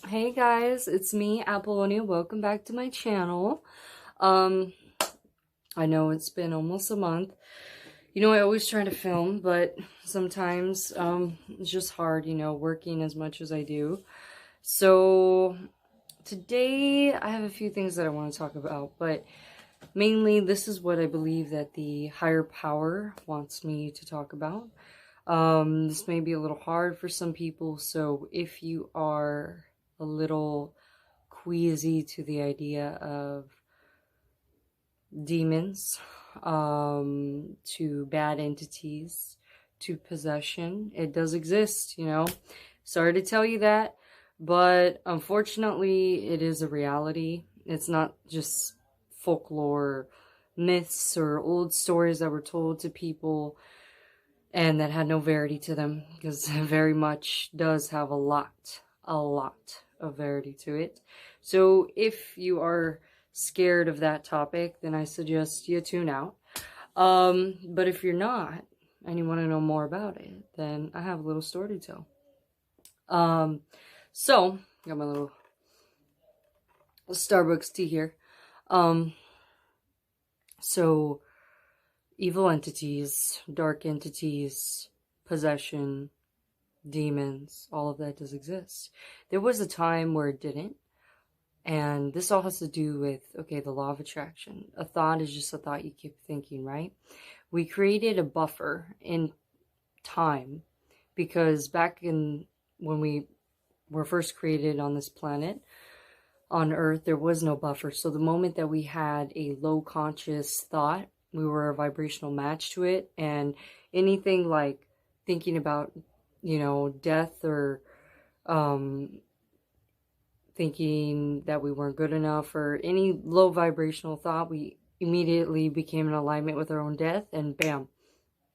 Hey guys, it's me, Apollonia. Welcome back to my channel. Um, I know it's been almost a month. I always try to film, but sometimes it's just hard, working as much as I do. So today I have a few things that I want to talk about, but mainly this is what I believe that the higher power wants me to talk about. This may be a little hard for some people, so if you are a little queasy to the idea of demons, to bad entities, to possession, it does exist. Sorry to tell you that, but unfortunately, it is a reality. It's not just folklore, myths, or old stories that were told to people and that had no verity to them, because it very much does have a lot of verity to it. So if you are scared of that topic, then I suggest you tune out. But if you're not and you want to know more about it, then I have a little story to tell. So got my little Starbucks tea here. Um, so evil entities, dark entities, possession, demons, all of that does exist. There was a time where it didn't. And this all has to do with, okay, the law of attraction. A thought is just a thought you keep thinking, right? We created a buffer in time because back in when we were first created on this planet, on Earth, there was no buffer. So the moment that we had a low conscious thought, we were a vibrational match to it. And anything like thinking about, death or thinking that we weren't good enough or any low vibrational thought, we immediately became in alignment with our own death, and bam,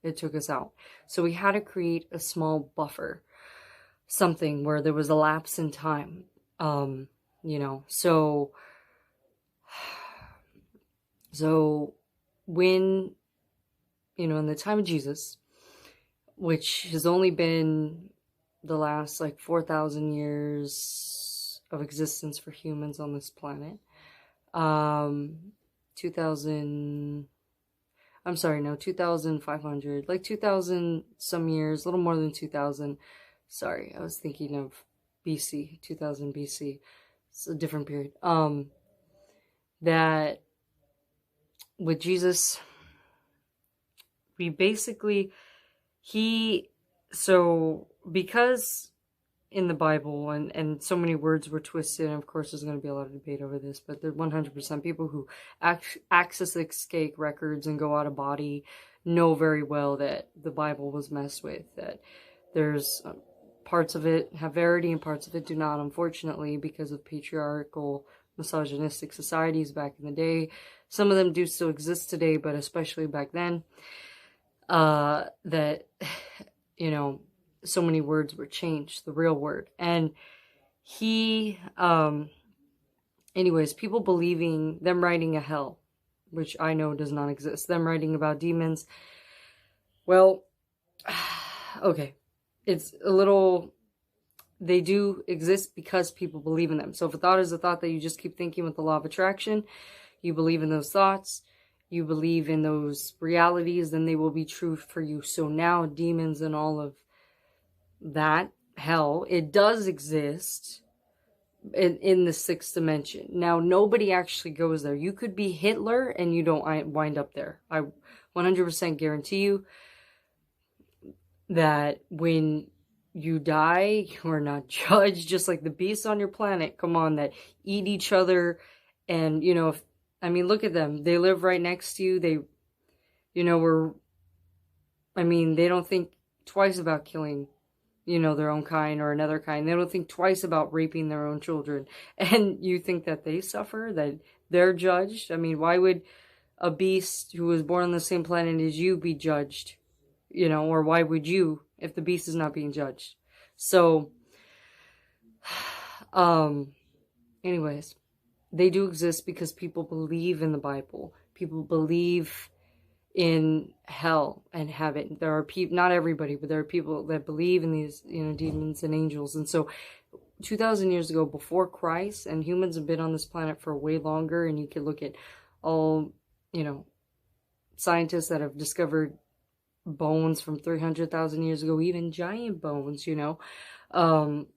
it took us out. So we had to create a small buffer, something where there was a lapse in time. So when, in the time of Jesus, which has only been the last like 4,000 years of existence for humans on this planet. 2000, I'm sorry, no, 2,500, like 2,000 some years, a little more than 2,000. Sorry, I was thinking of BC, 2000 BC. It's a different period. That with Jesus, we basically, because in the Bible and so many words were twisted, and of course there's going to be a lot of debate over this, but there are 100% people who access escape records and go out of body know very well that the Bible was messed with, that there's parts of it have verity and parts of it do not, unfortunately, because of patriarchal, misogynistic societies back in the day. Some of them do still exist today, but especially back then, that, so many words were changed, the real word. And anyways, people believing, them writing a hell, which I know does not exist, them writing about demons. Well, okay, it's a little, they do exist because people believe in them. So if a thought is a thought that you just keep thinking with the law of attraction, you believe in those thoughts, you believe in those realities, then they will be true for you. So now demons and all of that hell, it does exist in the sixth dimension. Now, nobody actually goes there. You could be Hitler and you don't wind up there. I 100% guarantee you that when you die, you are not judged, just like the beasts on your planet, come on, that eat each other. And, look at them. They live right next to you. They, they don't think twice about killing their own kind or another kind. They don't think twice about raping their own children. And you think that they suffer, that they're judged? Why would a beast who was born on the same planet as you be judged? Or why would you if the beast is not being judged? So, anyways, they do exist because people believe in the Bible. People believe in hell and heaven. There are people, not everybody, but there are people that believe in these, demons and angels. And so 2,000 years ago, before Christ, and humans have been on this planet for way longer, and you can look at all, you know, scientists that have discovered bones from 300,000 years ago, even giant bones, you know. And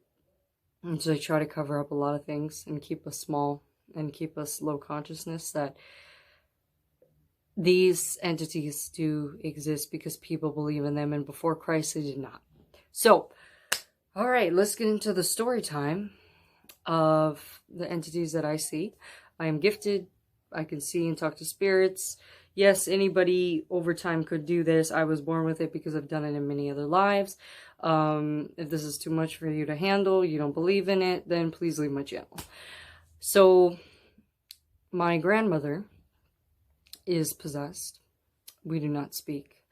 so they try to cover up a lot of things and keep us small and keep us low consciousness, that these entities do exist because people believe in them, and before Christ they did not. So, all right, let's get into the story time of the entities that I see. I am gifted. I can see and talk to spirits. Yes, anybody over time could do this. I was born with it because I've done it in many other lives. If this is too much for you to handle, you don't believe in it, then please leave my channel. So, my grandmother is possessed. We do not speak.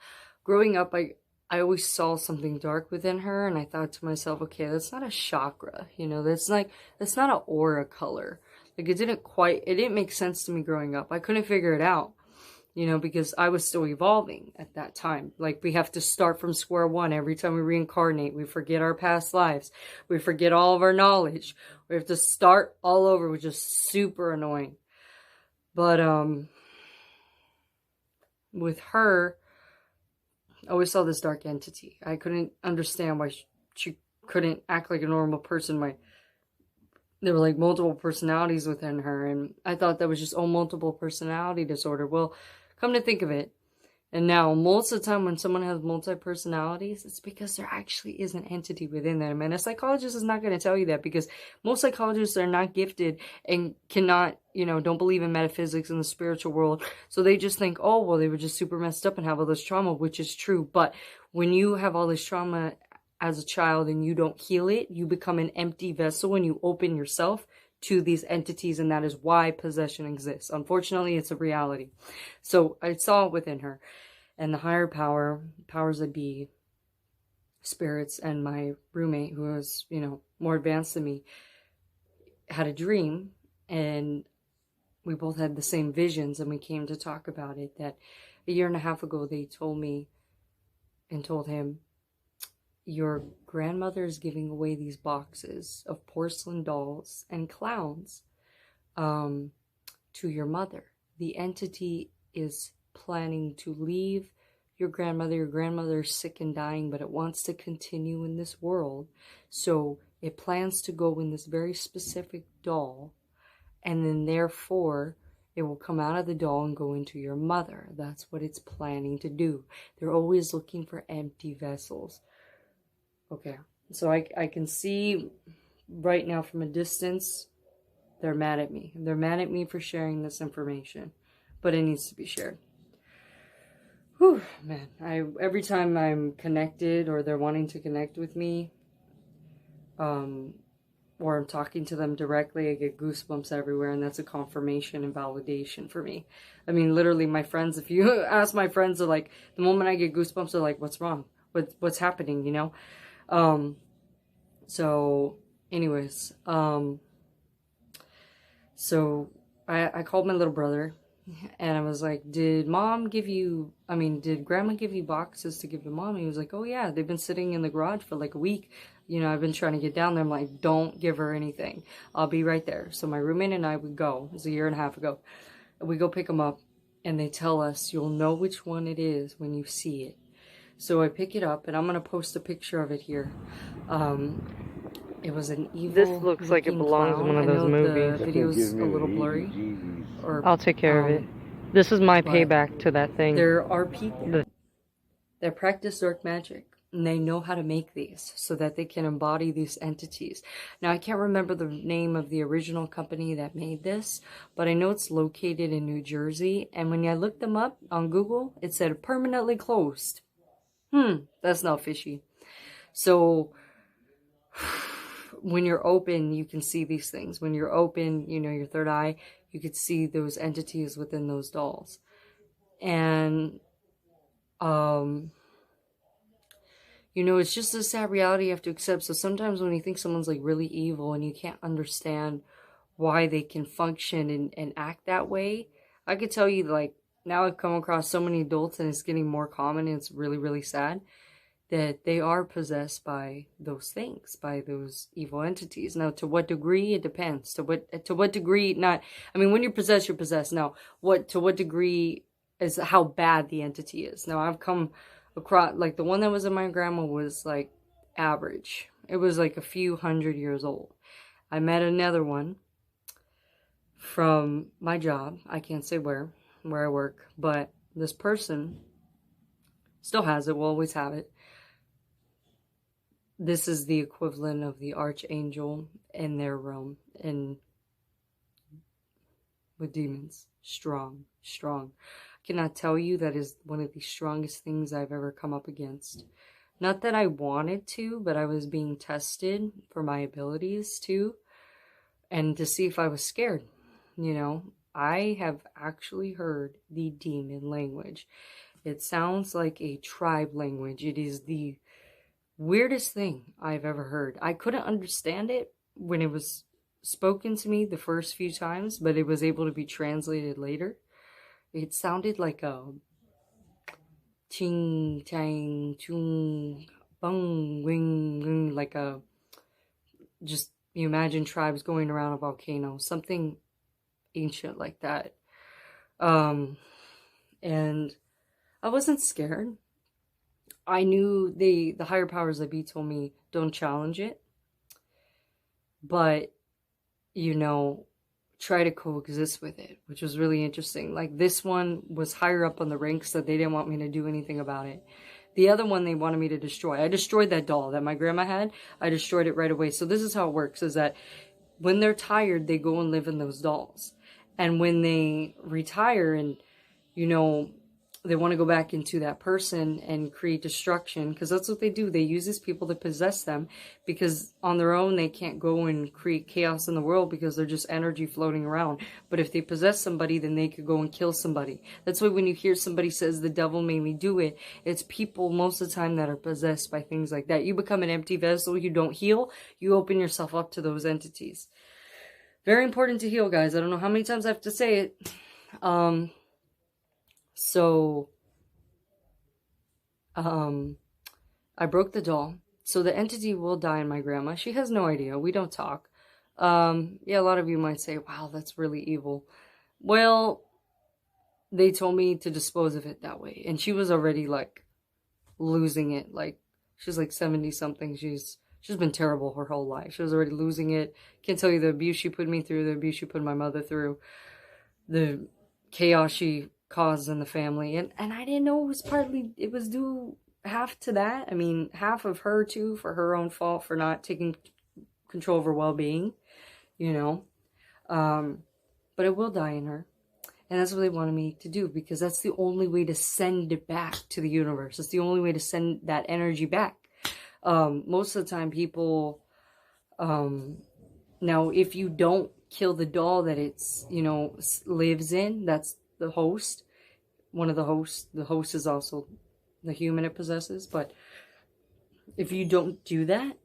Growing up, I always saw something dark within her, and I thought to myself, okay, that's not a chakra, you know, that's not an aura color. Like, it didn't make sense to me growing up. I couldn't figure it out, you know, because I was still evolving at that time. Like, we have to start from square one every time we reincarnate. We forget our past lives. We forget all of our knowledge. We have to start all over, which is super annoying. But, with her, I always saw this dark entity. I couldn't understand why she couldn't act like a normal person. There were like multiple personalities within her, and I thought that was just multiple personality disorder. Well, come to think of it, and now most of the time when someone has multi-personalities, it's because there actually is an entity within them. And a psychologist is not going to tell you that, because most psychologists are not gifted and cannot, you know, don't believe in metaphysics in the spiritual world. So they just think, oh, well, they were just super messed up and have all this trauma, which is true. But when you have all this trauma as a child and you don't heal it, you become an empty vessel and you open yourself to these entities, and that is why possession exists. Unfortunately, it's a reality. So I saw it within her, and the higher powers that be, spirits, and my roommate, who was, you know, more advanced than me, had a dream, and we both had the same visions, and we came to talk about it, that a year and a half ago they told me and told him, your grandmother is giving away these boxes of porcelain dolls and clowns to your mother. The entity is planning to leave your grandmother. Your grandmother is sick and dying, but it wants to continue in this world. So it plans to go in this very specific doll, and then therefore it will come out of the doll and go into your mother. That's what it's planning to do. They're always looking for empty vessels. Okay, so I can see right now from a distance, they're mad at me. They're mad at me for sharing this information, but it needs to be shared. Whew, man, every time I'm connected, or they're wanting to connect with me, or I'm talking to them directly, I get goosebumps everywhere, and that's a confirmation and validation for me. I mean, literally, my friends, if you ask my friends, they're like, the moment I get goosebumps, they're like, what's wrong? What's happening, you know? So anyways, so I called my little brother, and I was like, did grandma give you boxes to give to mom? He was like, oh yeah, they've been sitting in the garage for like a week. You know, I've been trying to get down there. I'm like, don't give her anything. I'll be right there. So my roommate and I would go. It was a year and a half ago. We go pick them up, and they tell us, you'll know which one it is when you see it. So I pick it up, and I'm going to post a picture of it here. It was an evil. This looks like it belongs in one of those movies. The video's a little blurry. I'll take care of it. This is my payback to that thing. There are people that practice dark magic, and they know how to make these so that they can embody these entities. Now, I can't remember the name of the original company that made this, but I know it's located in New Jersey. And when I looked them up on Google, it said permanently closed. That's not fishy. So when you're open, you can see these things. When you're open, you know, your third eye, you could see those entities within those dolls. And, you know, it's just a sad reality you have to accept. So sometimes when you think someone's like really evil and you can't understand why they can function and act that way, I could tell you, like, now I've come across so many adults, and it's getting more common, and it's really, really sad. that they are possessed by those things, by those evil entities. Now, to what degree, it depends. To what degree, not, I mean, when you're possessed, you're possessed. Now, to what degree is how bad the entity is. Now, I've come across, like, the one that was in my grandma was, like, average. It was, like, a few 100 years old. I met another one from my job. I can't say where I work, but this person still has it, will always have it. This is the equivalent of the archangel in their realm, and with demons. Strong. I cannot tell you that is one of the strongest things I've ever come up against. Not that I wanted to, but I was being tested for my abilities to, and to see if I was scared. You know, I have actually heard the demon language. It sounds like a tribe language. It is the weirdest thing I've ever heard. I couldn't understand it when it was spoken to me the first few times, but it was able to be translated later. It sounded like a ching, chang, chung, bung, wing, wing, like a, just, you imagine tribes going around a volcano, something ancient like that. And I wasn't scared. I knew the higher powers that be told me don't challenge it, but, you know, try to coexist with it, which was really interesting. Like, this one was higher up on the ranks, so they didn't want me to do anything about it. The other one they wanted me to destroy. I destroyed that doll that my grandma had. I destroyed it right away. So this is how it works, is that when they're tired, they go and live in those dolls. And when they retire and, you know, they want to go back into that person and create destruction, because that's what they do. They use these people to possess them, because on their own they can't go and create chaos in the world because they're just energy floating around. But if they possess somebody, then they could go and kill somebody. That's why when you hear somebody says the devil made me do it, it's people most of the time that are possessed by things like that. You become an empty vessel, you don't heal, you open yourself up to those entities. Very important to heal, guys. I don't know how many times I have to say it. So, I broke the doll. So the entity will die in my grandma. She has no idea. We don't talk. Yeah, a lot of you might say, wow, that's really evil. Well, they told me to dispose of it that way. And she was already, like, losing it. Like, she's like 70 something. She's been terrible her whole life. She was already losing it. Can't tell you the abuse she put me through, the abuse she put my mother through, the chaos she caused in the family. And I didn't know it was due half to that. I mean, half of her too, for her own fault, for not taking control of her well-being, you know. But it will die in her. And that's what they wanted me to do, because that's the only way to send it back to the universe. It's the only way to send that energy back. Most of the time people, now if you don't kill the doll that it's, you know, lives in, that's the host, one of the hosts. The host is also the human it possesses. But if you don't do that,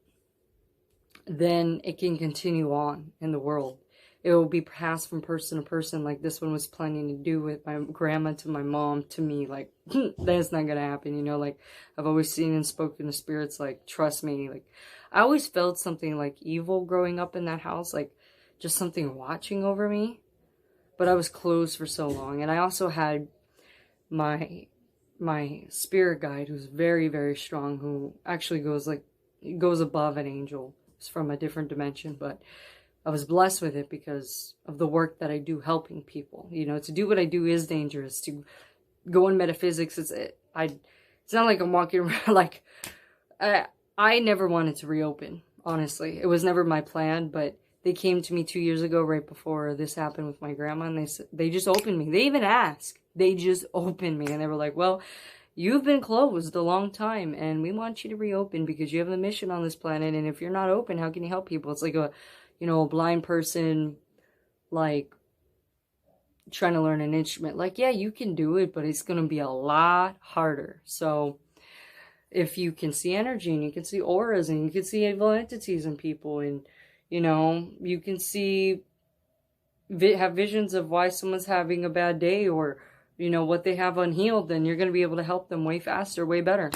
then it can continue on in the world. It will be passed from person to person, like this one was planning to do with my grandma to my mom to me. Like, that's not gonna happen, you know. Like, I've always seen and spoken to spirits, like, trust me. Like, I always felt something like evil growing up in that house, like just something watching over me. But I was closed for so long. And I also had my spirit guide, who's very, very strong, who actually goes above an angel. It's from a different dimension, but I was blessed with it because of the work that I do helping people. You know, to do what I do is dangerous. To go in metaphysics, it's not like I'm walking around like, I never wanted to reopen, honestly. It was never my plan, but they came to me 2 years ago, right before this happened with my grandma, and they just opened me. They even asked. They just opened me, and they were like, well, you've been closed a long time, and we want you to reopen because you have a mission on this planet, and if you're not open, how can you help people? It's like a blind person, like, trying to learn an instrument. Like, yeah, you can do it, but it's going to be a lot harder. So if you can see energy, and you can see auras, and you can see evil entities in people, and, you know, you can have visions of why someone's having a bad day, or, you know, what they have unhealed, then you're going to be able to help them way faster, way better.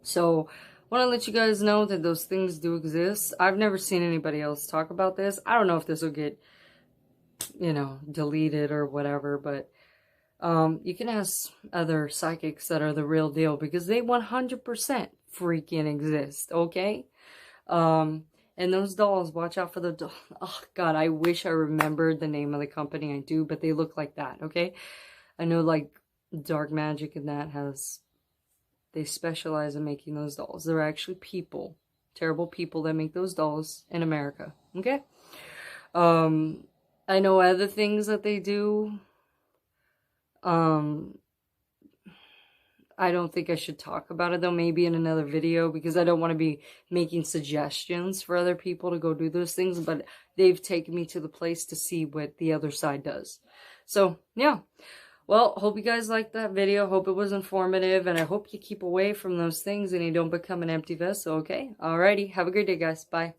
So, want to let you guys know that those things do exist. I've never seen anybody else talk about this. I don't know if this will get, you know, deleted or whatever, but you can ask other psychics that are the real deal because they 100% freaking exist, okay? And those dolls, watch out for the doll. Oh, God, I wish I remembered the name of the company. I do, but they look like that, okay? I know, like, Dark Magic and that they specialize in making those dolls. They're actually people, terrible people that make those dolls in America, okay? I know other things that they do. I don't think I should talk about it though, maybe in another video, because I don't want to be making suggestions for other people to go do those things, but they've taken me to the place to see what the other side does. So, yeah. Well, hope you guys liked that video. Hope it was informative, and I hope you keep away from those things and you don't become an empty vessel, okay? Alrighty, have a great day, guys. Bye.